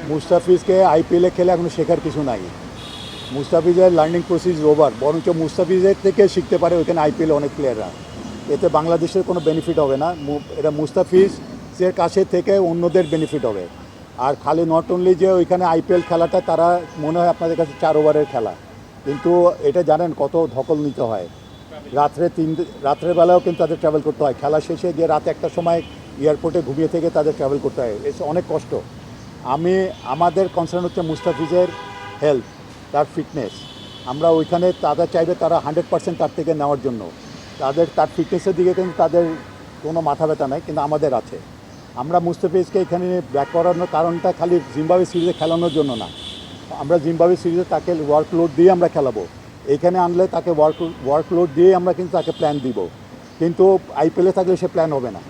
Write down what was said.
মুস্তাফিজকে আইপিএলে খেলে এখনো শেখার কিছু নাই। মুস্তাফিজের লার্নিং প্রসেস ওভার, বরঞ্চ মুস্তাফিজের থেকে শিখতে পারে ওইখানে আইপিএলে অনেক প্লেয়াররা। এতে বাংলাদেশের কোনো বেনিফিট হবে না, এটা মুস্তাফিজের কাছে থেকে অন্যদের বেনিফিট হবে। আর খালি নট অনলি যে ওইখানে আইপিএল খেলাটা তারা মনে হয় আপনাদের কাছে 4 ওভারের খেলা, কিন্তু এটা জানেন কত ধকল নিতে হয়। রাত্রের বেলাও কিন্তু তাদের ট্রাভেল করতে হয়, খেলা শেষে গিয়ে রাত 1টার সময় এয়ারপোর্টে ঘুমিয়ে থেকে তাদের ট্রাভেল করতে হয়, অনেক কষ্ট। আমাদের কনসার্ন হচ্ছে মুস্তাফিজের হেলথ, তার ফিটনেস। আমরা ওইখানে তারা চাইবে তারা 100% তার থেকে নেওয়ার জন্য, তার ফিটনেসের দিকে কিন্তু তাদের কোনো মাথা ব্যথা নাই, কিন্তু আমাদের আছে। আমরা মুস্তাফিজকে এখানে ব্যাক করানোর কারণটা খালি জিম্বাবুয়ে সিরিজে খেলানোর জন্য না, আমরা জিম্বাবুয়ে সিরিজে তাকে ওয়ার্কলোড দিয়ে আমরা খেলাবো। এখানে আনলে তাকে ওয়ার্কলোড দিয়ে আমরা কিন্তু তাকে প্ল্যান দিব, কিন্তু আইপিএলে থাকলে সে প্ল্যান হবে না।